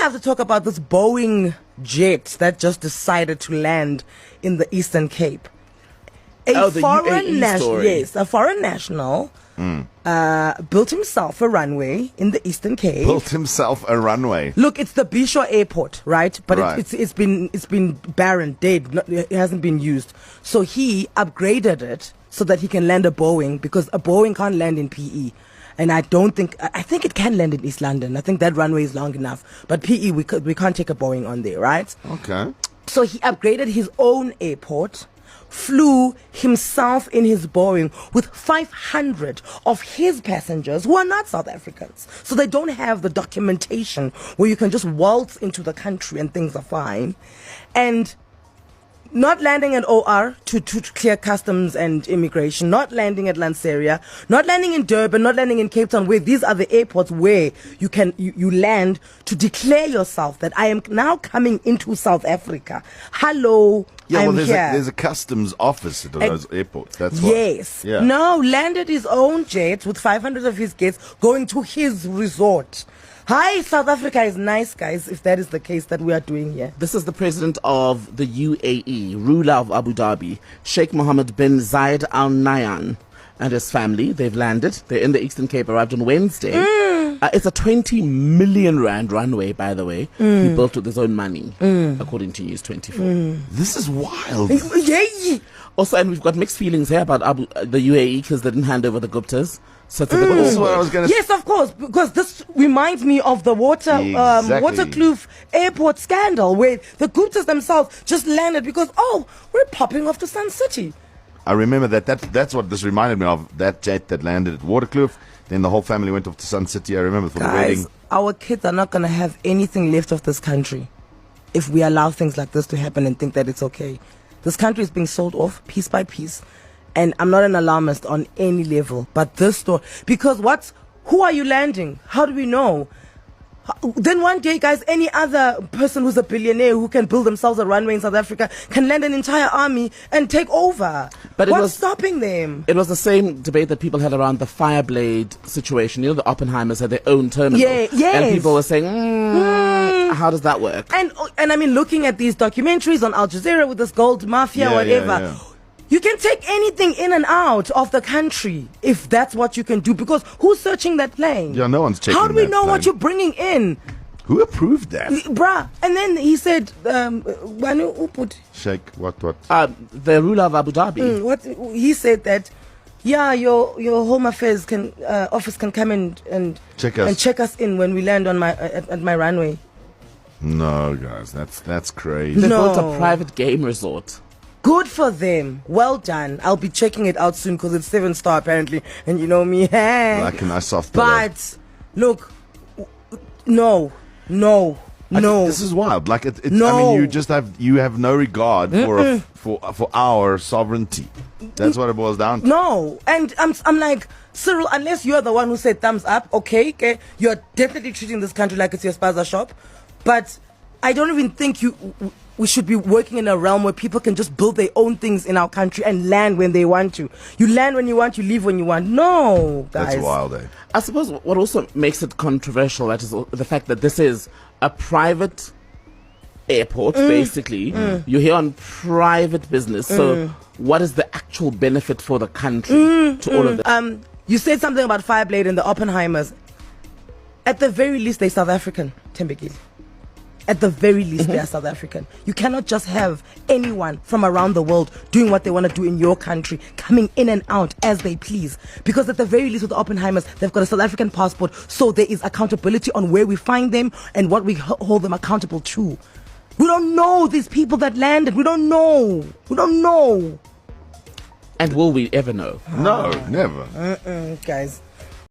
have to talk about this Boeing jet that just decided to land in the Eastern Cape. A foreign national built himself a runway in the Eastern Cape. Built himself a runway. Look, it's the Bisho Airport, right? But Right. it's been barren, dead. It hasn't been used. So he upgraded it so that he can land a Boeing, because a Boeing can't land in PE. And I think it can land in East London. I think that runway is long enough. But PE, we can't take a Boeing on there, right? Okay. So he upgraded his own airport, flew himself in his Boeing with 500 of his passengers who are not South Africans. So they don't have the documentation where you can just waltz into the country and things are fine. And not landing at OR to clear customs and immigration, not landing at Lanseria, not landing in Durban, not landing in Cape Town, where these are the airports where you land to declare yourself that I am now coming into South Africa. Hello, I'm here. There's a customs office at those airports. That's why. Yes. Yeah. No, landed his own jet with 500 of his guests going to his resort. Hi, South Africa is nice, guys, if that is the case that we are doing here. This is the president of the UAE, ruler of Abu Dhabi, Sheikh Mohammed bin Zayed Al Nahyan, and his family. They've landed. They're in the Eastern Cape, arrived on Wednesday. It's a 20 million rand runway, by the way. He built with his own money, according to News 24. This is wild. Yay! Also, and we've got mixed feelings here about the UAE because they didn't hand over the Guptas. So it's a bit This is what I was going to Yes, of course, because this reminds me of the Exactly. Waterkloof airport scandal, where the Guptas themselves just landed because, we're popping off to Sun City. I remember that's what this reminded me of, that jet that landed at Waterkloof. Then the whole family went off to Sun City, I remember, for the wedding. Guys, our kids are not going to have anything left of this country if we allow things like this to happen and think that it's okay. This country is being sold off piece by piece. And I'm not an alarmist on any level, but this story, because who are you landing? How do we know? Then one day, guys, any other person who's a billionaire who can build themselves a runway in South Africa can land an entire army and take over. But what's stopping them? It was the same debate that people had around the Fireblade situation. You know, the Oppenheimers had their own terminal. Yeah, yes. And people were saying, how does that work? And I mean, looking at these documentaries on Al Jazeera with this gold mafia, Yeah, whatever. yeah. You can take anything in and out of the country if that's what you can do, because who's searching that plane? Yeah, no one's checking How do we that know what plane. you're bringing in? Who approved that? Bruh. And then he said, Wanu Uput, Sheikh, what? The ruler of Abu Dhabi. what he said that, yeah, your Home Affairs office can come and Check us. and check us in when we land on at my runway. No, guys, that's crazy. They No. built a private game resort. Good for them. Well done. I'll be checking it out soon because it's 7-star apparently. And you know me. Like a nice soft pillow. But look, no. This is wild. Like it's No. I mean, you have no regard for our sovereignty. That's what it boils down to. No. And I'm like, Cyril, unless you're the one who said thumbs up, okay, you're definitely treating this country like it's your spaza shop. But I don't even think we should be working in a realm where people can just build their own things in our country and land when they want to. You land when you want, you leave when you want. No, guys. That's wild, eh? I suppose what also makes it controversial, that is the fact that this is a private airport, basically. You're here on private business. So what is the actual benefit for the country to all of that? You said something about Fireblade and the Oppenheimers. At the very least, they're South African, Tembekile. At the very least, they are South African. You cannot just have anyone from around the world doing what they want to do in your country, coming in and out as they please. Because at the very least with the Oppenheimers, they've got a South African passport, so there is accountability on where we find them and what we hold them accountable to. We don't know these people that landed. We don't know. And will we ever know? No, never. Guys.